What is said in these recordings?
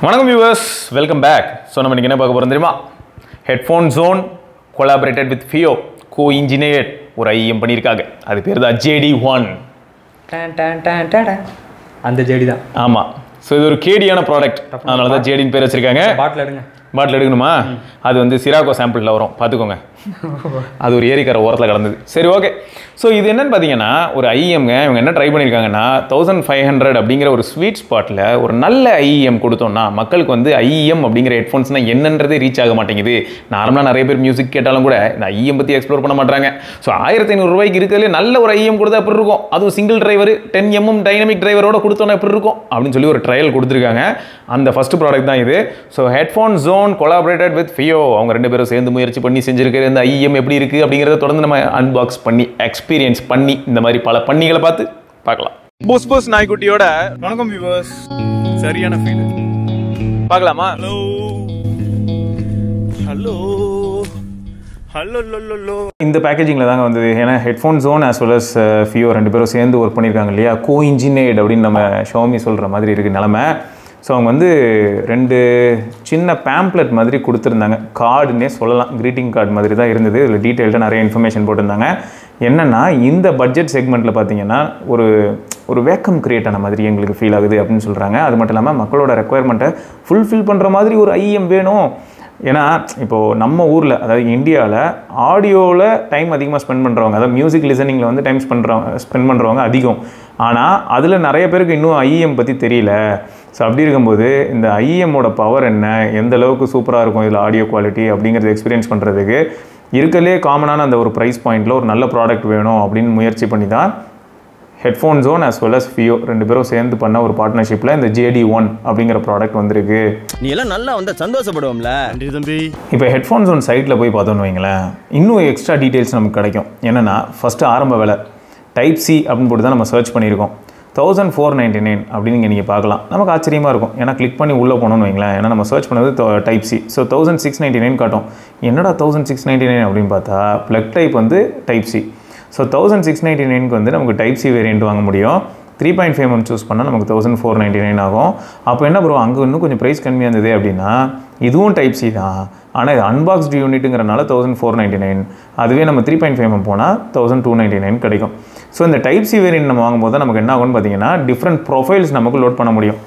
வணக்கம் viewers, welcome back. So நம்ம இன்றைக்கி என்ன பார்க்க போகிறோம் தெரியுமா? ஹெட்ஃபோன் ஜோன் கொலாபரேட்டட் வித் ஃபியோ கோ-இன்ஜினியர்ட் ஒரு ஐஎம் பண்ணியிருக்காங்க. அது பேர் தான் JD1. அந்த ஜேடி தான். ஆமாம். ஸோ இது ஒரு கேடியான ப்ராடக்ட், அதனால தான் ஜேடின்னு பேர் வச்சுருக்காங்க. பாட்டில் எடுக்கணுமா? அது வந்து சிராகோ சாம்பிளில் வரும், பார்த்துக்கோங்க. அது ஒரு ஏரிக்கரை ஓரத்தில் கிடந்தது. சரி, ஓகே. ஸோ இது என்னென்னு பார்த்தீங்கன்னா, ஒரு ஐஎம்ங்க இவங்க என்ன ட்ரை பண்ணியிருக்காங்கன்னா 1500 அப்படிங்கிற ஒரு ஸ்வீட் ஸ்பாட்டில் ஒரு நல்ல ஐஎம் கொடுத்தோம்னா மக்களுக்கு வந்து ஐஎம் அப்படிங்கிற ஹெட்ஃபோன்ஸ்னால் என்னன்றதே ரீச் ஆக மாட்டேங்குது. நார்மலாக நிறைய பேர் மியூசிக் கேட்டாலும் கூட இந்த ஐஎம் பற்றி எக்ஸ்ப்ளோர் பண்ண மாட்டாங்க. ஸோ 1500 ரூபாய்க்கு இருக்கிறதுலே நல்ல ஒரு ஐஎம் கொடுத்தா எப்படி இருக்கும், அதுவும் சிங்கிள் டிரைவர் 10mm டைனமிக் டிரைவரோட கொடுத்தோன்னா எப்படி இருக்கும் அப்படின்னு சொல்லி ஒரு ட்ரையல் கொடுத்துருக்காங்க. அந்த ஃபஸ்ட் ப்ராடக்ட் தான் இது. So Headphone Zone collaborated with FiiO, அவங்க ரெண்டு பேரும் சேர்ந்து முயற்சி பண்ணி செஞ்சிருக்கிற இந்த ஐஎம் எப்படி இருக்குது அப்படிங்கிறத தொடர்ந்து நம்ம அன்பாக்ஸ் பண்ணி எக்ஸ்பீரியன்ஸ் பண்ணி இந்த மாதிரி பல பண்ணிகளை பார்த்து பார்க்கலாம். போஸ் நாய்க்குட்டியோட வணக்கம் வியூவர்ஸ். சரியான ஃபீல் பார்க்கலாமா? ஹலோ ஹலோ ஹலோ லோ. இந்த பேக்கேஜிங்கில் தாங்க வந்தது. ஏன்னா Headphone Zone as well as FiiO ரெண்டு பேரும் சேர்ந்து ஒர்க் பண்ணியிருக்காங்க இல்லையா, கோ-இன்ஜினியர்ட் அப்படின்னு நம்ம ஷாமி சொல்கிற மாதிரி இருக்குது நிலமை. ஸோ அவங்க வந்து ரெண்டு சின்ன பேம்ப்ளெட் மாதிரி கொடுத்துருந்தாங்க. கார்டுன்னே சொல்லலாம், க்ரீட்டிங் கார்டு மாதிரி தான் இருந்தது. இதில் டீட்டெயில்டாக நிறைய இன்ஃபர்மேஷன் போட்டிருந்தாங்க. என்னென்னா இந்த பட்ஜெட் செக்மெண்ட்டில் பார்த்தீங்கன்னா ஒரு வேக்கம் கிரியேட் ஆன மாதிரி எங்களுக்கு ஃபீல் ஆகுது அப்படின்னு சொல்கிறாங்க. அது மட்டும் இல்லாமல் மக்களோட ரெக்குயர்மெண்ட்டை ஃபுல்ஃபில் பண்ணுற மாதிரி ஒரு ஐஎம் வேணும். ஏன்னா இப்போது நம்ம ஊரில், அதாவது இந்தியாவில் ஆடியோவில் டைம் அதிகமாக ஸ்பெண்ட் பண்ணுறவங்க, அதாவது மியூசிக் லிசனிங்கில் வந்து டைம் ஸ்பெண்ட் பண்ணுறவங்க அதிகம். ஆனால் அதில் நிறைய பேருக்கு இன்னும் ஐஎம் பற்றி தெரியல. ஸோ அப்படி இருக்கும்போது இந்த ஐஎம்மோட பவர் என்ன, எந்த அளவுக்கு சூப்பராக இருக்கும் இதில் ஆடியோ குவாலிட்டி அப்படிங்கிறது எக்ஸ்பீரியன்ஸ் பண்ணுறதுக்கு இருக்கலே காமனான அந்த ஒரு ப்ரைஸ் பாயிண்டில் ஒரு நல்ல ப்ராடக்ட் வேணும் அப்படின்னு முயற்சி பண்ணி தான் Headphone Zone as well as FiiO ரெண்டு பேரும் சேர்ந்து பண்ண ஒரு பார்ட்னர்ஷிப்பில் இந்த JD1 அப்படிங்கிற ப்ராடக்ட் வந்திருக்கு. நீ எல்லாம் நல்லா வந்து சந்தோஷப்படுவோம்ல தம்பி. இப்போ ஹெட்ஃபோன் ஜோன் சைட்டில் போய் பார்த்தோன்னு வைங்களேன், இன்னும் எக்ஸ்ட்ரா டீட்டெயில்ஸ் நமக்கு கிடைக்கும். என்னென்னா ஃபஸ்ட்டு ஆரம்ப விலை டைப் C அப்படின்னு போட்டு தான் நம்ம சர்ச் பண்ணியிருக்கோம். 1499 அப்படின்னு நீங்கள் பார்க்கலாம். நமக்கு ஆச்சரியமாக இருக்கும். ஏன்னா கிளிக் பண்ணி உள்ளே போனோன்னு வைங்களேன், ஏன்னா நம்ம சர்ச் பண்ணது டைப் C. ஸோ 1699 காட்டும். என்னடா 1699 அப்படின்னு பார்த்தா ப்ளக் டைப் வந்து டைப் C. ஸோ 1699க்கு வந்து நமக்கு டைப் C வேரியண்ட் வாங்க முடியும். 3.5mm சூஸ் பண்ணால் நமக்கு 1499 ஆகும். அப்போ என்ன ப்ரோ, அங்கே இன்னும் கொஞ்சம் ப்ரைஸ் கம்மியாக இருந்தது அப்படின்னா இதுவும் டைப் C தான், ஆனால் இது அன்பாக்ஸ்டு யூனிட்டுங்கிறனால 1499. அதுவே நம்ம 3.5mm போனால் 1299 கிடைக்கும். ஸோ இந்த டைப் C வேரியண்ட் நம்ம வாங்கும்போது தான் நமக்கு என்ன ஆகும்னு பார்த்தீங்கன்னா டிஃப்ரெண்ட் ப்ரொஃபைல்ஸ் நமக்கு லோட் பண்ண முடியும்.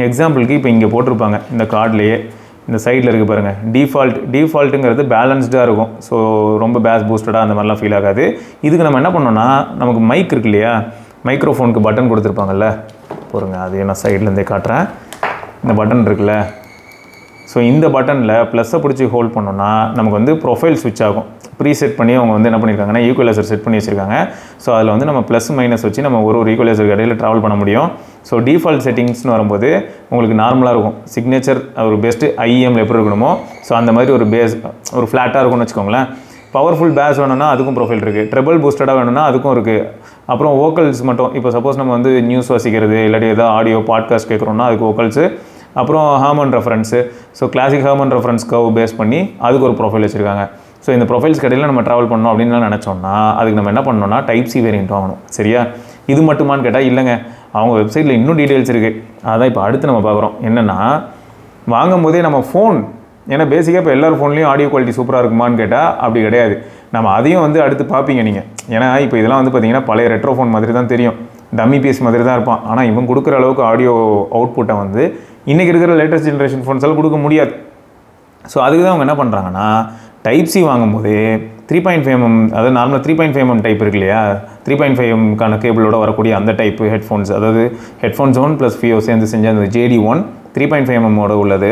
எக்ஸாம்பிளுக்கு இப்போ இங்கே போட்டிருப்பாங்க இந்த கார்ட்லேயே, இந்த சைடில் இருக்குது பாருங்கள், டிஃபால்ட்டுங்கிறது பேலன்ஸ்டாக இருக்கும். ஸோ ரொம்ப பேஸ் பூஸ்டடாக அந்த மாதிரிலாம் ஃபீல் ஆகாது. இதுக்கு நம்ம என்ன பண்ணோன்னா, நமக்கு மைக் இருக்கு இல்லையா, மைக்ரோஃபோனுக்கு பட்டன் கொடுத்துருப்பாங்கல்ல, போருங்க அது நான் சைட்லேருந்தே காட்டுறேன். இந்த பட்டன் இருக்குல்ல, ஸோ இந்த பட்டனில் ப்ளஸ்ஸை பிடிச்சி ஹோல்ட் பண்ணோன்னா நமக்கு வந்து ப்ரொஃபைல் ஸ்விட்ச் ஆகும். ப்ரீசெட் பண்ணி அவங்க வந்து என்ன பண்ணியிருக்காங்கன்னா ஈக்குவலைசர் செட் பண்ணி வச்சுருக்காங்க. ஸோ அதில் வந்து நம்ம ப்ளஸ் மைனஸ் வச்சு நம்ம ஒரு ஈக்குவலைசருக்கு இடையில் ட்ராவல் பண்ண முடியும். ஸோ டிஃபால்ட் செட்டிங்ஸ்னு வரும்போது உங்களுக்கு நார்மலாக இருக்கும். சிக்னேச்சர் ஒரு பெஸ்ட்டு ஐஎம்ல எப்படி இருக்கணுமோ ஸோ அந்த மாதிரி ஒரு பேஸ் ஒரு ஃப்ளாட்டாக இருக்கும்னு வச்சுக்கோங்களேன். பவர்ஃபுல் பேஸ் வேணும்னா அதுக்கும் ப்ரொஃபைல் இருக்குது. ட்ரிபிள் பூஸ்டடாக வேணும்னா அதுக்கும் இருக்குது. அப்புறம் வோக்கல்ஸ் மட்டும், இப்போ சப்போஸ் நம்ம வந்து நியூஸ் வாசிக்கிறது இல்லாட்டி ஏதாவது ஆடியோ பாட்காஸ்ட் கேட்குறோம்னா அதுக்கு வோக்கல்ஸு. அப்புறம் Harman reference, so classic Harman reference curve base பண்ணி அதுக்கு ஒரு ப்ரொஃபைல் வச்சுருக்காங்க. ஸோ இந்த ப்ரொஃபைல்ஸ் கடையில் நம்ம ட்ராவல் பண்ணணும் அப்படின்னு நினச்சோம்னா அதுக்கு நம்ம என்ன பண்ணணும்னா டைப் C வேரியண்ட் வாங்கணும். சரியா? இது மட்டுமான்னு கேட்டால் இல்லைங்க, அவங்க வெப்சைட்டில் இன்னும் டீட்டெயில்ஸ் இருக்குது. அதான் இப்போ அடுத்து நம்ம பார்க்குறோம். என்னென்னா வாங்கும் போதே நம்ம ஃபோன், ஏன்னா பேசிக்காக இப்போ எல்லார் ஃபோன்லேயும் ஆடியோ குவாலிட்டி சூப்பராக இருக்குமான்னு கேட்டால் அப்படி கிடையாது. நம்ம அதையும் வந்து அடுத்து பார்ப்பீங்க நீங்கள். ஏன்னா இப்போ இதெல்லாம் வந்து பார்த்தீங்கன்னா பழைய ரெட்ரோ ஃபோன் மாதிரி தான் தெரியும், டம்மி பீஸ் மாதிரி தான் இருப்பான். ஆனால் இவன் கொடுக்குற அளவுக்கு ஆடியோ அவுட்புட்டை வந்து இன்றைக்கி இருக்கிற லேட்டஸ்ட் ஜென்ரேஷன் ஃபோன்ஸ் எல்லாம் கொடுக்க முடியாது. ஸோ அதுக்கு தான் அவங்க என்ன பண்ணுறாங்கன்னா டைப் C வாங்கும்போது 3.5mm, அதாவது நார்மலாக 3.5mm டைப் இருக்கு இல்லையா, 3.5mm கேபிளோட வரக்கூடிய அந்த டைப்பு ஹெட்ஃபோன்ஸ், அதாவது ஹெட்ஃபோன் ஜோன் ப்ளஸ் ஃபியோ சேர்ந்து செஞ்ச அந்த JD1 3.5mm உள்ளது.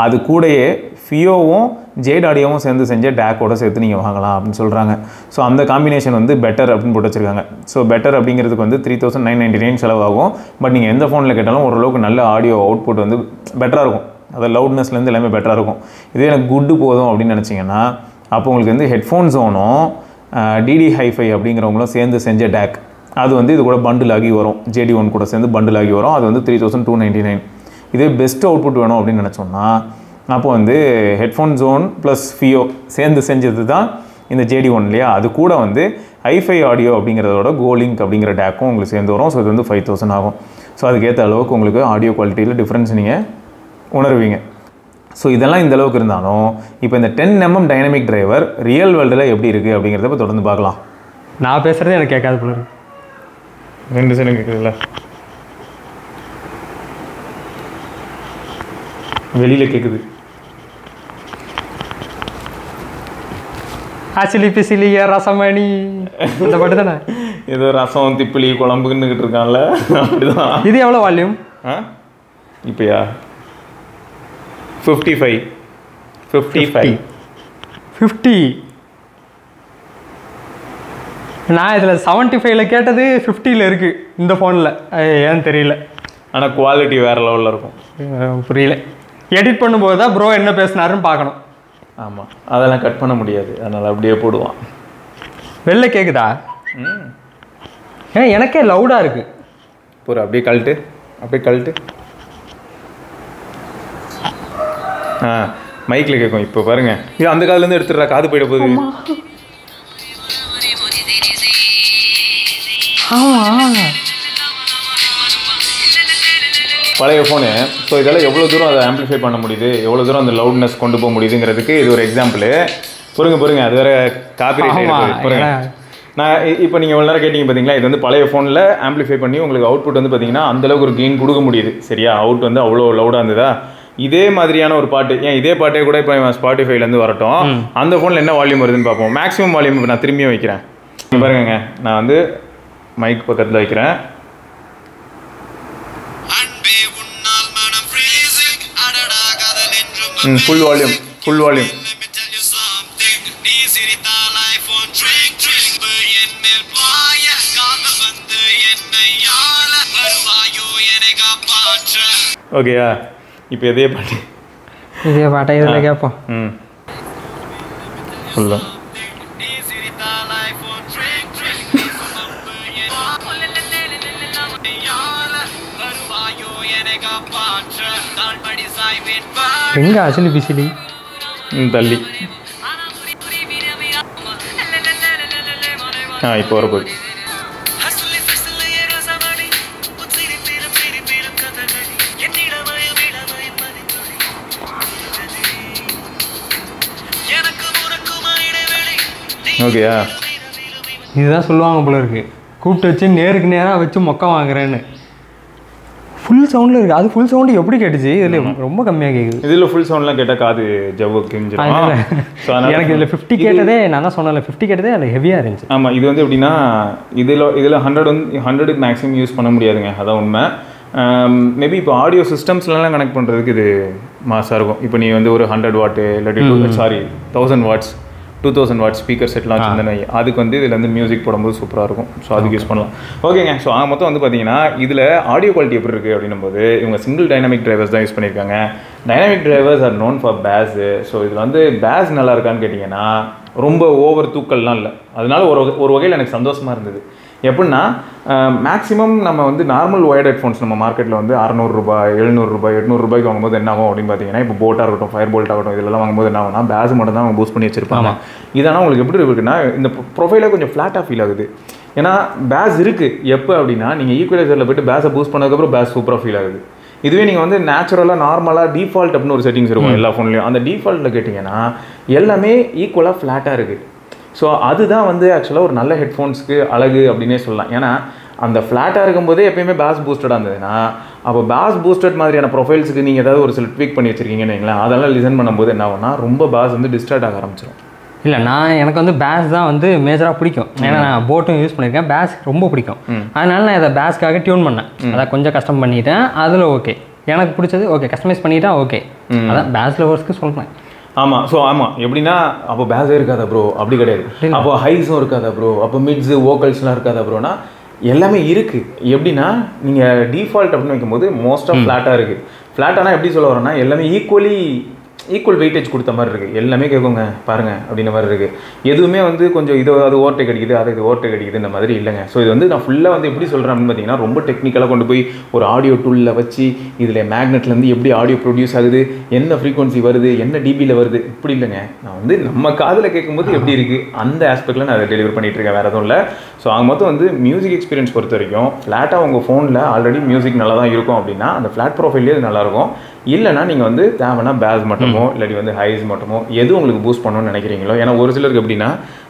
அது கூடயே ஃபியோவும் ஜேட் ஆடியோவும் சேர்ந்து செஞ்ச டேக்கோட சேர்த்து நீங்கள் வாங்கலாம் அப்படின்னு சொல்கிறாங்க. ஸோ அந்த காம்பினேஷன் வந்து பெட்டர் அப்படின்னு போட்டு வச்சுருக்காங்க. ஸோ பெட்டர் அப்படிங்கிறதுக்கு வந்து 3999 செலவாகும். பட் நீங்கள் எந்த ஃபோனில் கேட்டாலும் ஓரளவுக்கு நல்ல ஆடியோ அவுட்புட் வந்து பெட்டராக இருக்கும். அதாவது லவுட்னஸ்லேருந்து எல்லாமே பெட்டராக இருக்கும். இதே எனக்கு குட்டு போதும் அப்படின்னு நினச்சிங்கன்னா அப்போ உங்களுக்கு வந்து ஹெட்ஃபோன் ஜோனும் DD Hi-Fi அப்படிங்கிறவங்களும் சேர்ந்து செஞ்ச டேக் அது வந்து இது கூட பண்டில் ஆகி வரும். JD1 கூட சேர்ந்து பண்டில் ஆகி வரும். அது வந்து 3299. இதே பெஸ்ட் அவுட்புட் வேணும் அப்படின்னு நினச்சோம்னா அப்போ வந்து ஹெட்ஃபோன் ஜோன் ப்ளஸ் ஃபியோ சேர்ந்து செஞ்சது தான் இந்த JD1 இல்லையா, அது கூட வந்து Hi-Fi ஆடியோ அப்படிங்கிறதோட கோலிங்க் அப்படிங்கிற டேக்கும் உங்களுக்கு சேர்ந்து வரும். ஸோ இது வந்து 5000 ஆகும். ஸோ அதுக்கேற்ற அளவுக்கு உங்களுக்கு ஆடியோ குவாலிட்டியில் டிஃப்ரென்ஸ் நீங்கள் உணர்வீங்க. ஸோ இதெல்லாம் இந்த அளவுக்கு இருந்தாலும் இப்போ இந்த 10mm டைனமிக் டிரைவர் ரியல் வேர்ல்டில் எப்படி இருக்குது அப்படிங்கிறத இப்போ தொடர்ந்து பார்க்கலாம். நான் பேசுகிறதே எனக்கு கேட்காது போல இருக்கு. 2 செகண்ட் கேட்குதுல்ல, வெளியில் கேட்குது. ஆக்சுவலி பிசிலிய ரசமணி இந்த பாட்டு தானே. ஏதோ ரசம் திப்பிலி குழம்புன்னுக்கிட்டு இருக்கான்ல, அப்படிதான். இது எவ்வளோ வால்யூம்? இப்போயா 55 50. நான் இதில் 75ல் கேட்டது 50ல் இருக்குது இந்த ஃபோனில். ஏன்னு தெரியல, ஆனால் குவாலிட்டி வேறு லெவலில் இருக்கும். புரியல. எடிட் பண்ணும்போது தான் ப்ரோ என்ன பேசினாருன்னு பார்க்கணும். ஆமாம், அதெல்லாம் கட் பண்ண முடியாது, அதனால் அப்படியே போடுவான். வெளில கேட்குதா? ஏன் எனக்கே லவுடாக இருக்குது. பூரா அப்படியே கழட்டு. மைக்கில் கேட்கும். இப்போ பாருங்க, இது அந்த காதுலேருந்து எடுத்துடுறா, காது போயிட போகுது. பழைய ஃபோனு. ஸோ இதெல்லாம் எவ்வளோ தூரம் அதை ஆம்பிளிஃபை பண்ண முடியுது, எவ்வளோ தூரம் அந்த லவுட்னஸ் கொண்டு போக முடியுதுங்கிறதுக்கு இது ஒரு எக்ஸாம்பிள். பொறுங்க, அது வேறு காப்பிரைட் பாருங்க. நான் இப்போ நீங்கள் எவ்வளோ நேரம் கேட்டிங்க பார்த்தீங்களா, இது வந்து பழைய ஃபோனில் ஆம்பிளிஃபை பண்ணி உங்களுக்கு அவுட்புட் வந்து பார்த்தீங்கன்னா அந்தளவுக்கு ஒரு கெயின் கொடுக்க முடியுது. சரியா, அவுட் வந்து அவ்வளோ லவுடாக இருந்ததா. இதே மாதிரியான ஒரு பாட்டு, ஏன் இதே பாட்டே கூட இப்போ ஸ்பாட்டிஃபைலேருந்து வரட்டும், அந்த ஃபோனில் என்ன வால்யூம் வருதுன்னு பார்ப்போம். மேக்ஸிமம் வால்யூம் இப்போ நான் திரும்பியும் வைக்கிறேன். பாருங்க, நான் வந்து மைக் பக்கத்தில் வைக்கிறேன். Full volume. ஓகேயா, இப்போ இதே பாட்டை இதில் கேட்போம். ஃபுல்லாக எங்கே ஆக்சுவலி பிசிலி தள்ளி. இப்போ வரப்போகுது. ஓகேயா, இதுதான் சொல்லுவாங்க போல இருக்கு, கூப்பிட்டு வச்சு நேருக்கு நேராக வச்சு மொக்க வாங்குறேன்னு. ஃபுல் சவுண்டில் இருக்குது. அது ஃபுல் சவுண்டு எப்படி கேட்டுச்சு? இதில் ரொம்ப கம்மியாக கேட்குது. இதில் ஃபுல் சவுண்ட்லாம் கேட்டால் காது ஜவ்வுக்கு எனக்கு இதில் 50 கேட்டதே, நான் தான் சொன்னேன் 50 கேட்டதே அதில் ஹெவியாக இருந்துச்சு. ஆமாம், இது வந்து எப்படின்னா இதில் 100 மேக்ஸிமம் யூஸ் பண்ண முடியாதுங்க, அதான் உண்மை. மேபி இப்போ ஆடியோ சிஸ்டம்ஸ்லாம் கனெக்ட் பண்ணுறதுக்கு இது மாசாக இருக்கும். இப்போ நீ வந்து ஒரு 100 வாட்டு இல்லாட்டி 1000 வாட்ஸ் 2000 வாட் ஸ்பீக்கர் செட்லாம் வச்சுருந்தேன், அதுக்கு வந்து இதில் வந்து மியூசிக் போடும்போது சூப்பராக இருக்கும். ஸோ அதுக்கு யூஸ் பண்ணலாம். ஓகேங்க, ஸோ மொத்தம் வந்து பார்த்தீங்கன்னா இதில் ஆடியோ குவாலிட்டி எப்படி இருக்குது அப்படின்னும் போது இவங்க சிங்கிள் டைனமிக் டிரைவர்ஸ் தான் யூஸ் பண்ணியிருக்காங்க. Dynamic drivers are known for bass. So இதில் வந்து பேஸ் நல்லா இருக்கான்னு கேட்டிங்கன்னா ரொம்ப ஓவர் தூக்கல்லாம் இல்லை. அதனால ஒரு வகையில் எனக்கு சந்தோஷமாக இருந்தது. எப்படின்னா மேக்ஸிமம் நம்ம வந்து நார்மல் ஒயர்ட் ஹெட்ஃபோன்ஸ் நம்ம மார்க்கெட்டில் வந்து 600 ரூபாய் 700 ரூபாய் 800 ரூபாய்க்கு வாங்கும்போது என்ன ஆகும் அப்படின்னு பார்த்தீங்கன்னா, இப்போ போட்டாக இருக்கட்டும், ஃபயர் போல்ட் ஆகட்டும், இதெல்லாம் வாங்கும்போது என்ன ஆகும்னா பேஸ் மட்டும் தான் அவங்க பூஸ்ட் பண்ணி வச்சிருப்பாங்க. இதனால் உங்களுக்கு எப்படி இருக்குன்னா இந்த ப்ரொஃபைலே கொஞ்சம் ஃப்ளாட்டாக ஃபீல் ஆகுது. ஏன்னா பேஸ் இருக்குது எப்போ அப்படின்னா நீங்கள் ஈக்குவலைசரில் போய்ட்டு பேஸை பூஸ்ட் பண்ணதுக்கப்புறம் பேஸ் சூப்பராக ஃபீல் ஆகுது. இதுவே நீங்கள் வந்து நேச்சுரலாக நார்மலாக டிஃபால்ட் அப்படின்னு ஒரு செட்டிங்ஸ் இருக்கும் எல்லா ஃபோன்லேயும். அந்த டிஃபால்ட்டில் கேட்டிங்கன்னா எல்லாமே ஈக்குவலாக ஃப்ளாட்டாக இருக்குது. ஸோ அதுதான் வந்து ஆக்சுவலாக ஒரு நல்ல ஹெட்ஃபோன்ஸ்க்கு அழகு அப்படின்னே சொல்லலாம். ஏன்னா அந்த ஃப்ளாட்டாக இருக்கும்போதே எப்பயுமே பேஸ் பூஸ்டடாக இருந்ததுன்னா, அப்போ பேஸ் பூஸ்டட் மாதிரியான ப்ரொஃபைல்ஸுக்கு நீங்கள் ஏதாவது ஒரு சில ட்வீக் பண்ணி வச்சுருக்கீங்கன்னு வைங்களேன், அதெல்லாம் லிசன் பண்ணும்போது என்ன ஆகும்னா ரொம்ப பேஸ் வந்து டிஸ்டார்ட் ஆக ஆரம்பிச்சிடும். இல்லை, எனக்கு வந்து பேஸ் தான் வந்து மேஜராக பிடிக்கும். ஏன்னா நான் போட்டும் யூஸ் பண்ணியிருக்கேன், பேஸ் ரொம்ப பிடிக்கும். அதனால நான் இதை பேஸ்க்காக டியூன் பண்ணேன். அதான் கொஞ்சம் கஷ்டம் பண்ணிட்டேன், அதில் ஓகே எனக்கு பிடிச்சது. ஓகே, கஸ்டமைஸ் பண்ணிட்டா ஓகே. அதான் பேஸ் லவர்ஸ்க்கு சொல்கிறேன். ஆமாம், ஸோ ஆமாம், எப்படின்னா அப்போ பேஸே இருக்காதா ப்ரோ? அப்படி கிடையாது. அப்போ ஹைஸும் இருக்காதா ப்ரோ? அப்போ மிட்ஸு வோக்கல்ஸ்லாம் இருக்காதா ப்ரோனா எல்லாமே இருக்குது. எப்படின்னா நீங்கள் டிஃபால்ட் அப்படின்னு வைக்கும்போது மோஸ்ட் ஆஃப் ஃப்ளாட்டாக இருக்குது. ஃப்ளாட்டானா எப்படி சொல்ல வரேன்னா எல்லாமே ஈக்குவல் வெயிட்டேஜ் கொடுத்த மாதிரி இருக்குது. எல்லாமே கேட்குங்க பாருங்கள் அப்படின்ற மாதிரி இருக்குது. எதுவுமே வந்து கொஞ்சம் அது ஓவர்டேக் அடிக்குது, இது ஓவர்டேக் அடிக்குது இந்த மாதிரி இல்லைங்க. ஸோ இது வந்து நான் ஃபுல்லாக வந்து எப்படி சொல்கிறேன் அப்படின்னு பார்த்தீங்கன்னா ரொம்ப டெக்னிக்கலாக கொண்டு போய் ஒரு ஆடியோ டூலில் வச்சு இதில் மேக்னெட்லேருந்து எப்படி ஆடியோ ப்ரொடியூஸ் ஆகுது, என்ன ஃப்ரீக்வன்சி வருது, என்ன டிபியில் வருது, இப்படி இல்லைங்க. நான் வந்து நம்ம காதில் கேட்கும்போது எப்படி இருக்குது அந்த ஆஸ்பெக்டில் நான் அதை டெலிவர் பண்ணிகிட்ருக்கேன், வேறு எதுவும் இல்லை. ஸோ அவங்க மொத்தம் வந்து மியூசிக் எக்ஸ்பீரியன்ஸ் பொறுத்த வரைக்கும் ஃப்ளாட்டாக உங்கள் ஃபோனில் ஆல்ரெடி மியூசிக் நல்லா தான் இருக்கும் அப்படின்னா அந்த ஃப்ளாட் ப்ரொஃபைல்லே அது நல்லாயிருக்கும். இல்லைனா நீங்கள் வந்து தேவைன்னா பேஸ் மட்டுமோ இல்லாட்டி வந்து ஹைஸ் மட்டுமோ எது உங்களுக்கு பூஸ்ட் பண்ணணும்னு நினைக்கிறீங்களோ. ஏன்னா ஒரு சிலருக்கு எப்படின்னா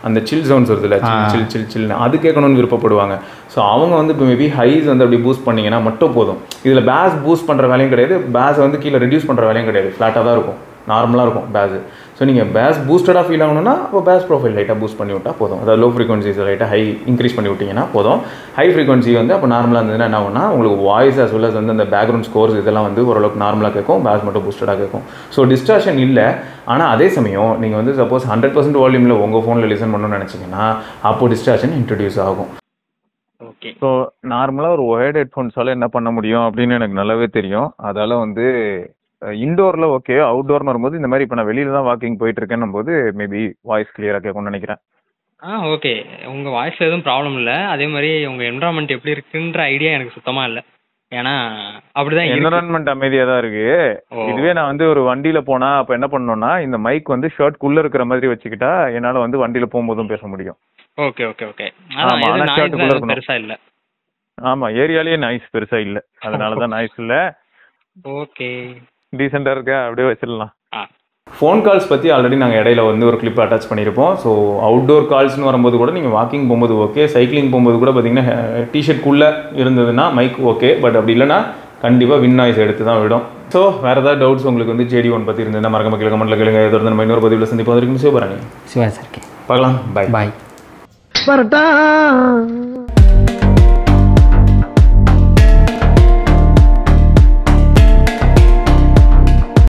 அந்த சில் சவுண்ட்ஸ் வருது இல்லை, சில் சில் சில்னு அது கேட்கணும்னு விருப்பப்படுவாங்க. ஸோ அவங்க வந்து இப்போ மேபி ஹைஸ் வந்து அப்படி பூஸ்ட் பண்ணிங்கன்னா மட்டும் போதும். இதில் பேஸ் பூஸ்ட் பண்ணுற வேலையும் கிடையாது, பேஸ் வந்து கீழே ரெடியூஸ் பண்ணுற வேலையும் கிடையாது, ஃப்ளாட்டாக தான் இருக்கும், நார்மலாக இருக்கும் பேஸு. ஸோ நீங்கள் பேஸ் பூஸ்டடாக ஃபீல் ஆகணும்னா அப்போ பேஸ் ப்ரொஃபைல் லைட்டாக பூஸ்ட் பண்ணி விட்டால் போதும். அதாவது லோ ஃப்ரீக்வன்சிஸ் லைட்டாக ஹை இன்க்ரீஸ் பண்ணி விட்டிங்கன்னா போதும். ஹை ஃப்ரீக்வன்சி வந்து அப்போ நார்மலாக இருந்ததுன்னா என்ன ஆகும்னா உங்களுக்கு வாய்ஸ் as well as வந்து அந்த பேக்ரவுண்ட் ஸ்கோர்ஸ் இதெல்லாம் வந்து ஓரளவுக்கு நார்மலாக கேட்கும், பேஸ் மட்டும் பூஸ்டடாக கேட்கும். ஸோ டிஸ்டார்ஷன் இல்லை. ஆனால் அதே சமயம் நீங்கள் வந்து சப்போஸ் 100% வால்யூமில் உங்கள் ஃபோனில் லிசன் பண்ணணும்னு நினச்சிங்கன்னா அப்போ டிஸ்டார்ஷன் இன்ட்ரடியூஸ் ஆகும். ஓகே. ஸோ நார்மலாக ஒரு ஒயர்டு ஹெட்ஃபோன்ஸால் என்ன பண்ண முடியும் அப்படின்னு எனக்கு நல்லாவே தெரியும். அதால் வந்து இன்டோரில் ஓகே, அவுட்டோர்னு வரும்போது இந்த மாதிரி இப்போ நான் வெளியில் தான் வாக்கிங் போயிட்டு இருக்கேன்னும் போது மேபி வாய்ஸ் கிளியராக கேட்கும்னு நினைக்கிறேன். ஓகே. உங்கள் வாய்ஸில் எதுவும் ப்ராப்ளம் இல்லை. அதே மாதிரி உங்கள் என்வரான்மெண்ட் எப்படி இருக்குன்ற ஐடியா எனக்கு சுத்தமாக இல்லை. ஏன்னா அப்படிதான் என்வரான்மெண்ட் அமைதியாக தான் இருக்குது. இதுவே நான் வந்து ஒரு வண்டியில் போனால் அப்போ என்ன பண்ணணும்னா இந்த மைக் வந்து ஷர்ட்குள்ளே இருக்கிற மாதிரி வச்சுக்கிட்டா என்னால் வந்து வண்டியில் போகும்போதும் பேச முடியும். Okay okay okay. அதான் பெருசா இல்ல. ஆமா, ஏரியாலயே நாய்ஸ் பெருசா இல்ல, அதனால தான் நாய்ஸ் இல்ல. ஓகே, டீசெண்டா இருக்க, அப்படியே வச்சிடலாம். ஃபோன் கால்ஸ் பற்றி ஆல்ரெடி நாங்கள் இடையில வந்து ஒரு கிளிப் அட்டாச் பண்ணியிருப்போம். ஸோ அவுட்டோர் கால்ஸ்னு வரும்போது கூட நீங்கள் வாக்கிங் போகும்போது ஓகே, சைக்கிளிங் போகும்போது கூட பார்த்தீங்கன்னா டிஷர்ட்குள்ளே இருந்ததுன்னா மைக் ஓகே, பட் அப்படி இல்லைன்னா கண்டிப்பாக வின் நாய்ஸ் எடுத்து தான் விடும். ஸோ வேறு ஏதாவது டவுட்ஸ் உங்களுக்கு வந்து JD1 பற்றி இருந்ததுன்னா மறக்காம கீழே கமெண்ட்டில் கேளுங்க. எது நம்ம இன்னொரு பதிவில் சந்திப்போம். வரைக்கும் சிவபரணி சிவா சார், பார்க்கலாம். பாய் பாய்.